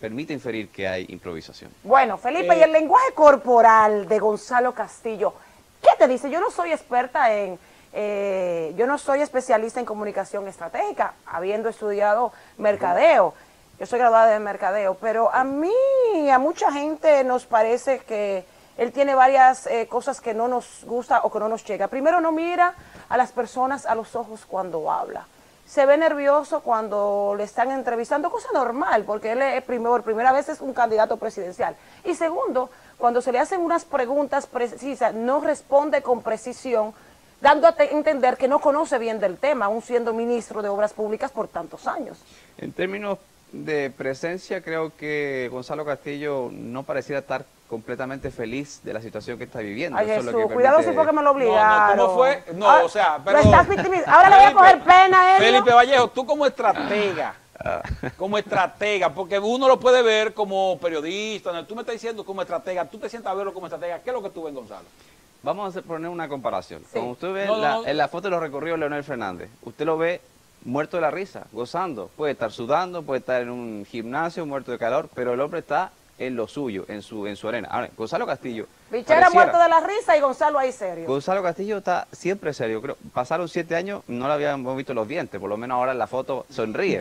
permite inferir que hay improvisación. Bueno, Felipe, y el lenguaje corporal de Gonzalo Castillo, ¿qué te dice? Yo no soy experta yo no soy especialista en comunicación estratégica, habiendo estudiado mercadeo. Yo soy graduada de mercadeo, pero a mucha gente nos parece que él tiene varias cosas que no nos gusta o que no nos llega. Primero, no mira a las personas a los ojos cuando habla. Se ve nervioso cuando le están entrevistando, cosa normal, porque él es por primera vez es un candidato presidencial. Y segundo, cuando se le hacen unas preguntas precisas, no responde con precisión, dando a entender que no conoce bien del tema, aún siendo ministro de Obras Públicas por tantos años. En términos de presencia, creo que Gonzalo Castillo no pareciera estar completamente feliz de la situación que está viviendo. Ay, Eso es Jesús, lo que permite... cuidado si porque me lo obligaron. No, ¿cómo fue? No, Ah, o sea, pero... Lo estás victimizando. Ahora le voy a coger pena a él. Felipe Vallejo, tú como estratega, porque uno lo puede ver como periodista, ¿no? Tú me estás diciendo como estratega, tú te sientas a verlo como estratega, ¿qué es lo que tú ves, Gonzalo? Vamos a poner una comparación. Sí. Como usted ve No. en la foto de los recorridos de Leonel Fernández, usted lo ve muerto de la risa, gozando. Puede estar sudando, puede estar en un gimnasio muerto de calor, pero el hombre está en lo suyo, en su arena. Ahora, Gonzalo Castillo... Bichera muerto de la risa y Gonzalo ahí serio. Gonzalo Castillo está siempre serio. Creo, pasaron 7 años, no le habíamos visto los dientes, por lo menos ahora en la foto sonríe.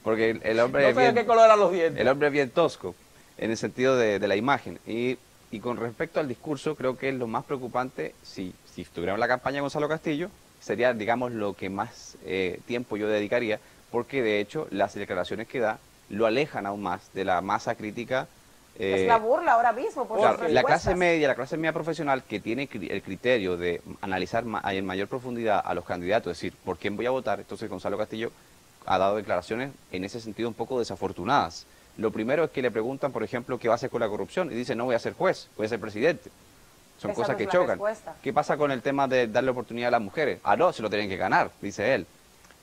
Porque el hombre No sé de qué color eran los dientes. El hombre es bien tosco, en el sentido de la imagen. Y con respecto al discurso, creo que es lo más preocupante, si estuviera en la campaña de Gonzalo Castillo, sería, digamos, lo que más tiempo yo dedicaría, porque de hecho las declaraciones que da lo alejan aún más de la masa crítica. Es la burla ahora mismo por Claro, sus la respuestas. la clase media profesional que tiene el criterio de analizar en mayor profundidad a los candidatos, es decir, por quién voy a votar, entonces Gonzalo Castillo ha dado declaraciones en ese sentido un poco desafortunadas. Lo primero es que le preguntan, por ejemplo, qué va a hacer con la corrupción, y dice, no voy a ser juez, voy a ser presidente. Son Esa cosas no que es la chocan. respuesta. ¿Qué pasa con el tema de darle oportunidad a las mujeres? Ah, no, se lo tienen que ganar, dice él.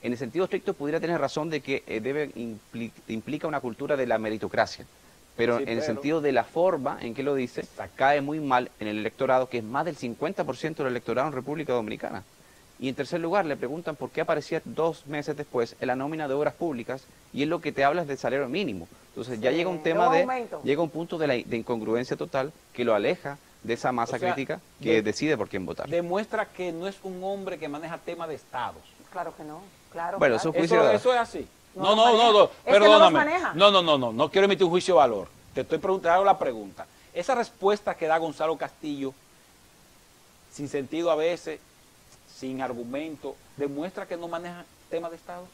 En el sentido estricto pudiera tener razón de que implica una cultura de la meritocracia. Pero Sí, en el sentido de la forma en que lo dice, cae muy mal en el electorado, que es más del 50% del electorado en República Dominicana. Y en tercer lugar, le preguntan por qué aparecía 2 meses después en la nómina de obras públicas, y es lo que te hablas del salario mínimo. Entonces ya llega un tema llega un punto de incongruencia total que lo aleja de esa masa crítica que decide por quién votar. Demuestra que no es un hombre que maneja temas de estados. Claro que no, claro. Bueno, claro. Eso es así. No No, los maneja. Es que no perdóname. los maneja. No quiero emitir un juicio de valor. Te estoy preguntando la pregunta. Esa respuesta que da Gonzalo Castillo, sin sentido a veces, sin argumento, demuestra que no maneja temas de Estado.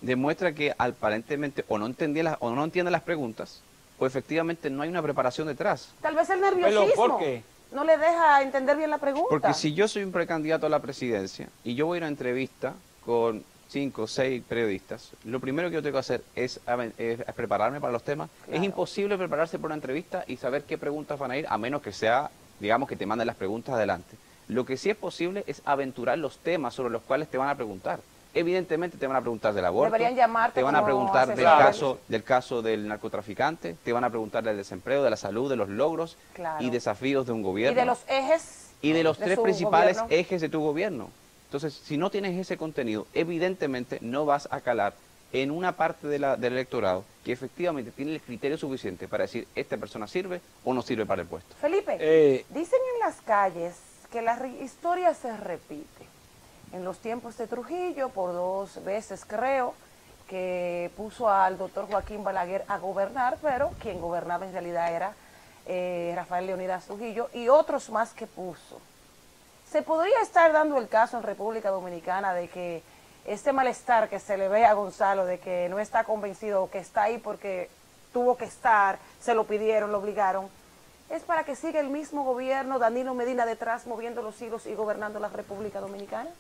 Demuestra que aparentemente o no entiende las preguntas, o efectivamente no hay una preparación detrás. Tal vez el nerviosismo ¿Por qué? no le deja entender bien la pregunta. Porque si yo soy un precandidato a la presidencia y yo voy a una entrevista con 5 o 6 periodistas, lo primero que yo tengo que hacer es prepararme para los temas. Claro. Es imposible prepararse para una entrevista y saber qué preguntas van a ir, a menos que sea, digamos, que te manden las preguntas adelante. Lo que sí es posible es aventurar los temas sobre los cuales te van a preguntar. Evidentemente te van a preguntar del aborto, Deberían llamarte te van a como preguntar asesor. del caso del narcotraficante, te van a preguntar del desempleo, de la salud, de los logros Claro. y desafíos de un gobierno. Y de los ejes Y de los de 3 su principales gobierno. ejes de tu gobierno. Entonces, si no tienes ese contenido, evidentemente no vas a calar en una parte del electorado que efectivamente tiene el criterio suficiente para decir, esta persona sirve o no sirve para el puesto. Felipe, dicen en las calles que la historia se repite. En los tiempos de Trujillo, por 2 veces creo, que puso al doctor Joaquín Balaguer a gobernar, pero quien gobernaba en realidad era Rafael Leonidas Trujillo y otros más que puso. ¿Se podría estar dando el caso en República Dominicana de que este malestar que se le ve a Gonzalo, de que no está convencido o que está ahí porque tuvo que estar, se lo pidieron, lo obligaron, es para que siga el mismo gobierno, Danilo Medina detrás, moviendo los hilos y gobernando la República Dominicana?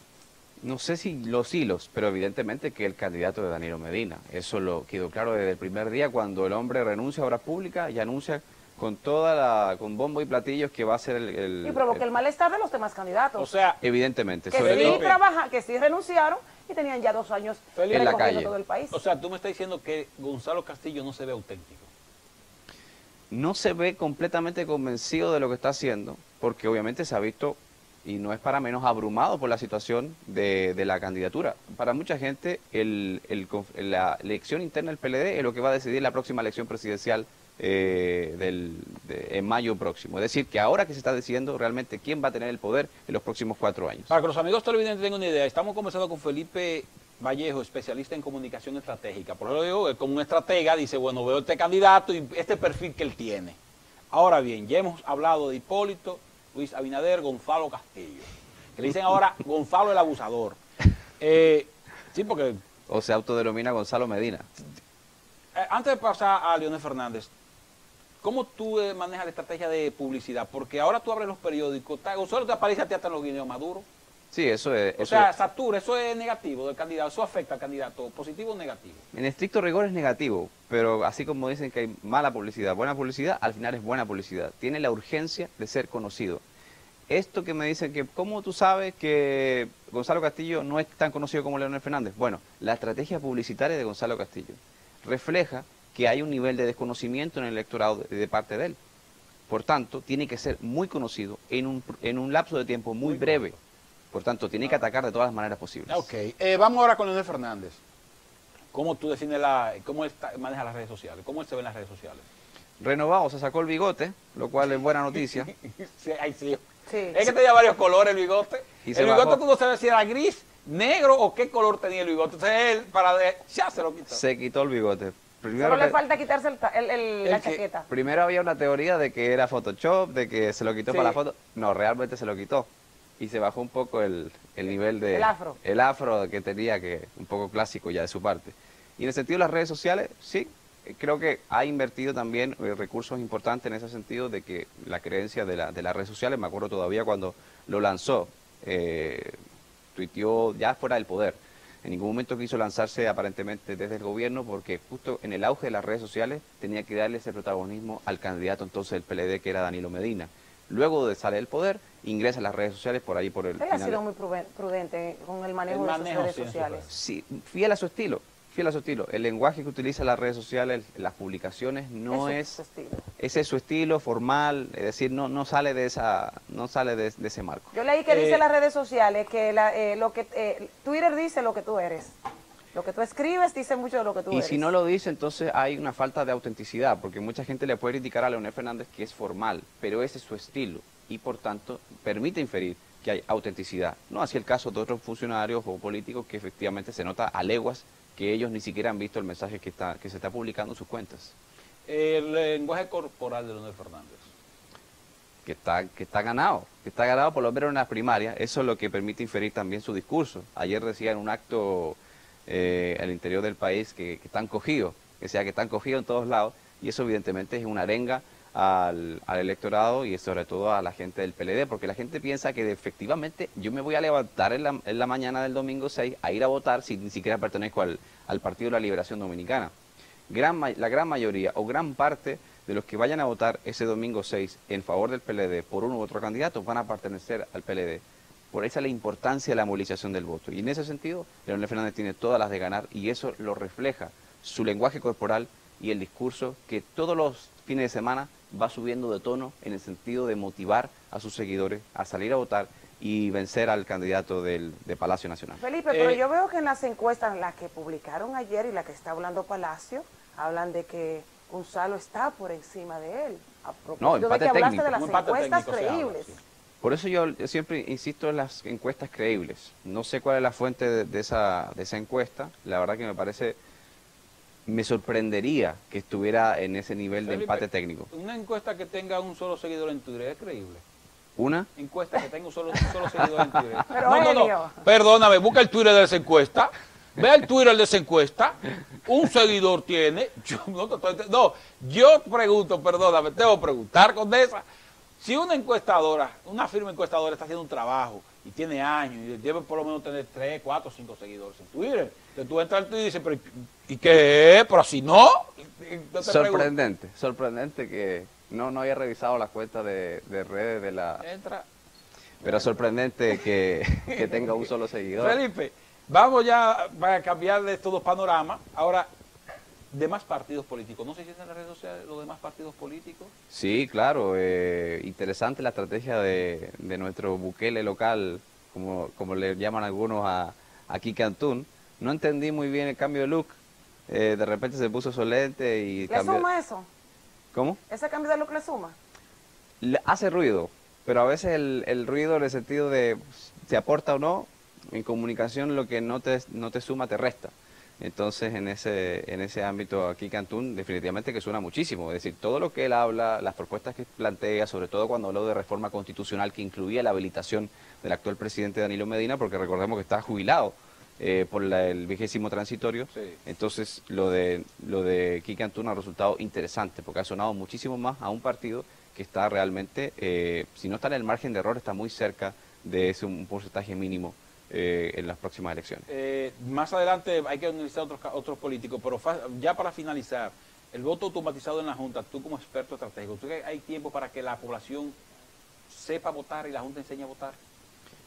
No sé si los hilos, pero evidentemente que el candidato de Danilo Medina. Eso lo quedó claro desde el primer día cuando el hombre renuncia a obras públicas y anuncia con con bombo y platillos que va a ser Y provoca el malestar de los demás candidatos. O sea, evidentemente. que Sobre sí todo, trabajan, que sí renunciaron y tenían ya 2 años en la recorriendo calle. todo el país. o sea, tú me estás diciendo que Gonzalo Castillo no se ve auténtico. no se ve completamente convencido de lo que está haciendo, porque obviamente se ha visto y no es para menos abrumado por la situación de la candidatura. Para mucha gente, la elección interna del PLD es lo que va a decidir la próxima elección presidencial en mayo próximo. Es decir, que ahora que se está decidiendo realmente quién va a tener el poder en los próximos 4 años. Para que los amigos televidentes tengan una idea, estamos conversando con Felipe Vallejo, especialista en comunicación estratégica. Por eso digo, es como un estratega, dice, bueno, veo este candidato y este perfil que él tiene. Ahora bien, ya hemos hablado de Hipólito, Luis Abinader, Gonzalo Castillo. Que le dicen ahora Gonzalo el abusador. Sí, porque... O se autodenomina Gonzalo Medina. Antes de pasar a Leonel Fernández, ¿cómo tú manejas la estrategia de publicidad? Porque ahora tú abres los periódicos, Gonzalo te aparece a ti hasta en los guineos maduros. Sí, eso es... O sea, satura, eso es negativo del candidato, eso afecta al candidato, positivo o negativo. En estricto rigor es negativo, pero así como dicen que hay mala publicidad, buena publicidad, al final es buena publicidad. Tiene la urgencia de ser conocido. Esto que me dicen que, ¿cómo tú sabes que Gonzalo Castillo no es tan conocido como Leonel Fernández? Bueno, la estrategia publicitaria de Gonzalo Castillo refleja que hay un nivel de desconocimiento en el electorado de parte de él. Por tanto, tiene que ser muy conocido en un lapso de tiempo muy breve. Por tanto, tiene que atacar de todas las maneras posibles. Ok, vamos ahora con Leonel Fernández. ¿Cómo tú defines cómo él maneja las redes sociales? ¿Cómo él se ve en las redes sociales? Renovado, se sacó el bigote, lo cual es buena noticia. Sí, ahí sí. Sí. Es que tenía varios colores el bigote. Y El se bigote bajó. tú no sabes si era gris, negro o qué color tenía el bigote. Entonces él, ya se lo quitó. Se quitó el bigote. Solo le falta quitarse la que- chaqueta. Primero había una teoría de que era Photoshop, de que se lo quitó Sí. para la foto. No, realmente se lo quitó. Y se bajó un poco el nivel de... El afro. El afro que tenía, que un poco clásico ya de su parte. Y en el sentido de las redes sociales, sí, creo que ha invertido también recursos importantes en ese sentido de que la creencia de las redes sociales, me acuerdo todavía cuando lo lanzó, tuiteó ya fuera del poder. En ningún momento quiso lanzarse aparentemente desde el gobierno porque justo en el auge de las redes sociales tenía que darle ese protagonismo al candidato entonces del PLD que era Danilo Medina. Luego de salir del poder, ingresa a las redes sociales por ahí por el Él ha final sido de- muy prudente con el manejo de sus redes sí, en sus sociales. redes. Sí, fiel a su estilo, fiel a su estilo. El lenguaje que utiliza las redes sociales, las publicaciones, no Eso es... su estilo. Ese es su estilo formal, es decir, no sale de ese marco. Yo leí que dice en las redes sociales que Twitter dice lo que tú eres. Lo que tú escribes dice mucho de lo que tú Y eres. si no lo dice, entonces hay una falta de autenticidad, porque mucha gente le puede criticar a Leonel Fernández que es formal, pero ese es su estilo y por tanto permite inferir que hay autenticidad. No así el caso de otros funcionarios o políticos que efectivamente se nota a leguas que ellos ni siquiera han visto el mensaje que se está publicando en sus cuentas. El lenguaje corporal de Leonel Fernández. Que está ganado por lo menos en las primarias, eso es lo que permite inferir también su discurso. Ayer decía en un acto al interior del país que están cogidos, que están cogidos en todos lados, y eso evidentemente es una arenga al electorado y sobre todo a la gente del PLD, porque la gente piensa que efectivamente yo me voy a levantar en la mañana del domingo 6 a ir a votar si ni siquiera pertenezco al Partido de la Liberación Dominicana. La gran mayoría o gran parte de los que vayan a votar ese domingo 6 en favor del PLD por uno u otro candidato van a pertenecer al PLD. Por esa es la importancia de la movilización del voto. Y en ese sentido, Leonel Fernández tiene todas las de ganar y eso lo refleja su lenguaje corporal y el discurso que todos los fines de semana va subiendo de tono en el sentido de motivar a sus seguidores a salir a votar y vencer al candidato de Palacio Nacional. Felipe, pero yo veo que en las encuestas, las que publicaron ayer y la que está hablando Palacio, hablan de que Gonzalo está por encima de él. A propósito empate de que hablaste técnico. de las Un empate encuestas técnico se habla, creíbles. sí. Por eso yo siempre insisto en las encuestas creíbles. No sé cuál es la fuente de esa encuesta. La verdad que me sorprendería que estuviera en ese nivel de Felipe, empate técnico. Una encuesta que tenga un solo seguidor en Twitter es creíble. Una, Encuesta que tenga un solo seguidor en Twitter. Pero, Helio. Perdóname, busca el Twitter de esa encuesta. Ve el Twitter de esa encuesta. Un seguidor tiene. Yo pregunto, perdóname, tengo que preguntar con esa. Si una encuestadora, una firma encuestadora está haciendo un trabajo y tiene años y debe por lo menos tener 3, 4, 5 seguidores en Twitter, entonces tú entras al Twitter y dices, pero ¿y qué? Pero si no. Entonces sorprendente que no había revisado las cuentas de redes de la... entra. Pero sorprendente que tenga un solo seguidor. Felipe, vamos ya a cambiar de estos dos panoramas. Ahora, demás partidos políticos. No sé si es en las redes sociales los demás partidos políticos. Sí, claro, interesante la estrategia de nuestro Bukele local, como le llaman algunos aquí Cantún. No entendí muy bien el cambio de look, de repente se puso solente y ¿Le suma eso? ¿Cómo? ¿Ese cambio de look le suma? Hace ruido, pero a veces el ruido en el sentido de se aporta o no, en comunicación lo que no te suma te resta. Entonces en ese ámbito aquí Cantún definitivamente que suena muchísimo, es decir, todo lo que él habla, las propuestas que plantea, sobre todo cuando habló de reforma constitucional que incluía la habilitación del actual presidente Danilo Medina, porque recordemos que está jubilado por el 20º transitorio, Sí. Entonces lo de Kike Antún ha resultado interesante, porque ha sonado muchísimo más a un partido que está realmente, si no está en el margen de error, está muy cerca de ese un porcentaje mínimo en las próximas elecciones. Más adelante hay que analizar otros políticos, pero ya para finalizar, el voto automatizado en la Junta, tú como experto estratégico, ¿tú crees que hay tiempo para que la población sepa votar y la Junta enseñe a votar?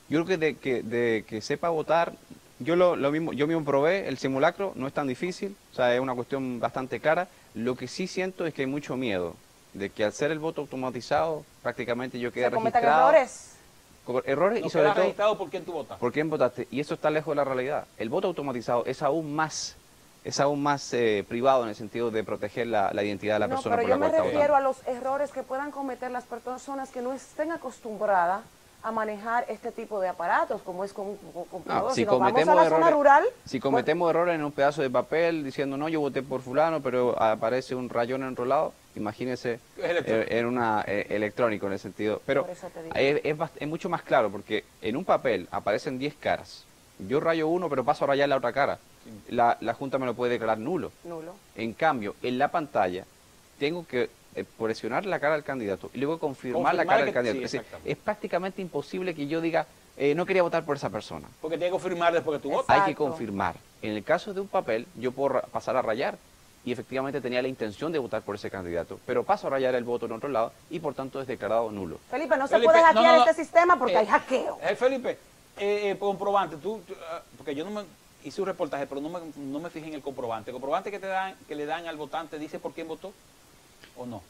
Yo creo que de que sepa votar, yo mismo probé el simulacro, no es tan difícil, o sea, es una cuestión bastante clara. Lo que sí siento es que hay mucho miedo de que al ser el voto automatizado, prácticamente yo quedé ¿Se cometan registrado. errores? Y No sobre queda todo, registrado por quién tú votas. ¿por quién votaste? Y eso está lejos de la realidad. El voto automatizado es aún más privado en el sentido de proteger la identidad de la persona pero por la yo cual me está refiero votando. a los errores que puedan cometer las personas que no estén acostumbradas a manejar este tipo de aparatos, como es con computadores. Si nos vamos a cometemos la zona errores, rural, si cometemos errores en un pedazo de papel diciendo no, yo voté por fulano, pero aparece un rayón enrolado, imagínese en una electrónico en el sentido. Pero Por eso te digo. es mucho más claro porque en un papel aparecen 10 caras. Yo rayo uno, pero paso a rayar la otra cara. La Junta me lo puede declarar nulo. nulo. En cambio, en la pantalla tengo que presionar la cara del candidato y luego confirmar la cara del candidato. Sí, Es decir, es prácticamente imposible que yo diga, no quería votar por esa persona. Porque tiene que confirmar después que tú votas. Exacto. Hay que confirmar. En el caso de un papel, yo puedo pasar a rayar y efectivamente tenía la intención de votar por ese candidato, pero paso a rayar el voto en otro lado y por tanto es declarado nulo. Felipe, no se Felipe, puede hackear no. este sistema porque hay hackeo. Felipe, comprobante, porque yo no me hice un reportaje, pero no me fijé en el comprobante. ¿El comprobante que le dan al votante dice por quién votó o no?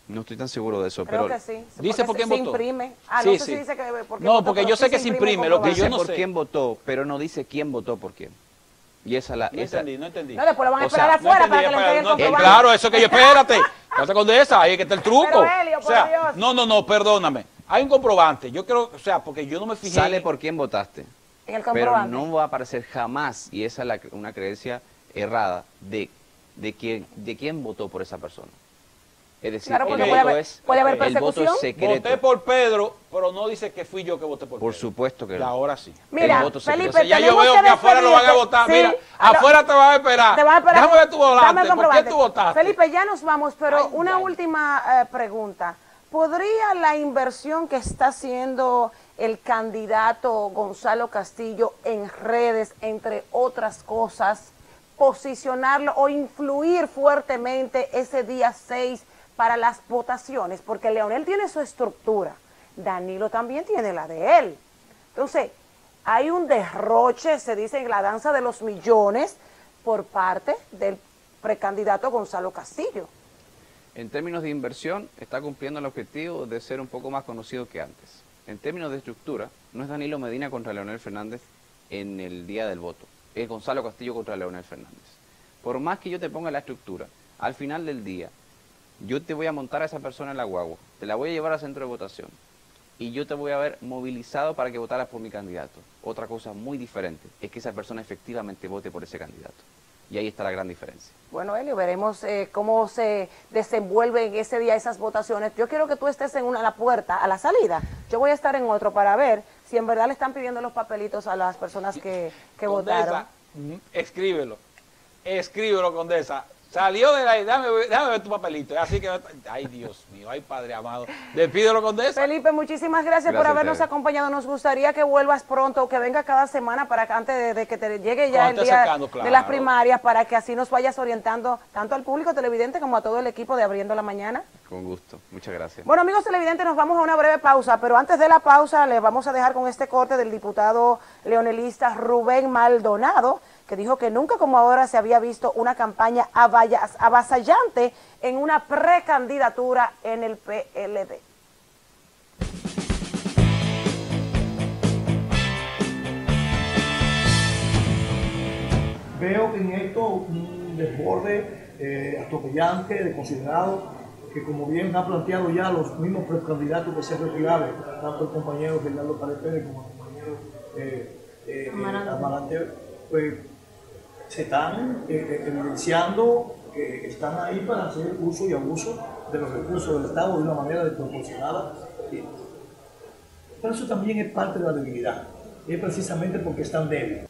No estoy tan seguro de eso, Creo pero que sí. Dice por quién se votó. imprime. Sí, No sé sí. si dice que por qué No, votó, porque pero yo sí sé que se imprime, el lo que dice yo no por sé. quién votó, pero no dice quién votó por quién. Y esa No entendí. No, después lo van a O esperar sea, afuera no para que entendí, le entreguen el no, comprobante. claro, eso que yo, espérate. No te Condesa, ahí es que está el truco. Pero, Helio, o sea, por Dios. no, perdóname. Hay un comprobante. Yo creo, o sea, porque yo no me fijé. Sale por quién votaste, En el pero comprobante. no va a aparecer jamás, y esa es una creencia errada, de quién votó por esa persona. Es decir, Claro, porque el puede voto haber- es, puede haber el voto es persecución. secreto. Voté por Pedro, pero no dice que fui yo que voté por Por Pedro. supuesto que Y no. ahora sí. Mira, el voto secreto. Felipe, Entonces ya yo tenemos veo que afuera lo van a votar. Sí, Mira, a lo- afuera te van a esperar. Te van a esperar. Déjame ver tu Dame el volante. ¿Por qué comprobante. tú votaste? Felipe, ya nos vamos, pero Ay, una ay. última pregunta. ¿Podría la inversión que está haciendo el candidato Gonzalo Castillo en redes, entre otras cosas, posicionarlo o influir fuertemente ese día 6 para las votaciones? Porque Leonel tiene su estructura, Danilo también tiene la de él. Entonces, hay un derroche, se dice en la danza de los millones, por parte del precandidato Gonzalo Castillo. En términos de inversión, está cumpliendo el objetivo de ser un poco más conocido que antes. En términos de estructura, no es Danilo Medina contra Leonel Fernández en el día del voto, es Gonzalo Castillo contra Leonel Fernández. Por más que yo te ponga la estructura, al final del día, yo te voy a montar a esa persona en la guagua, te la voy a llevar al centro de votación y yo te voy a haber movilizado para que votaras por mi candidato. Otra cosa muy diferente es que esa persona efectivamente vote por ese candidato. Y ahí está la gran diferencia. Bueno, Helio, veremos cómo se desenvuelven ese día esas votaciones. Yo quiero que tú estés en la puerta, a la salida. Yo voy a estar en otro para ver si en verdad le están pidiendo los papelitos a las personas que votaron. Condesa, escríbelo, Condesa. Salió de la... Déjame ver tu papelito. Así que, ay, Dios mío, ay, Padre amado. Despídelo, Condesa. Felipe, muchísimas gracias por Gracias a habernos ustedes. acompañado. Nos gustaría que vuelvas pronto, que venga cada semana para que antes de que te llegue ya Cuando el esté día acercando, de las claro. primarias, para que así nos vayas orientando tanto al público televidente como a todo el equipo de Abriendo la Mañana. Con gusto. Muchas gracias. Bueno, amigos televidentes, nos vamos a una breve pausa, pero antes de la pausa les vamos a dejar con este corte del diputado leonelista Rubén Maldonado, que dijo que nunca como ahora se había visto una campaña avasallante en una precandidatura en el PLD. Veo en esto un desborde atropellante, desconsiderado, que como bien ha planteado ya los mismos precandidatos que se retiraron, tanto el compañero Gerardo Pared Pérez como el compañero Amarante, pues se están evidenciando que están ahí para hacer uso y abuso de los recursos del Estado de una manera desproporcionada. Pero eso también es parte de la debilidad, y es precisamente porque están débiles.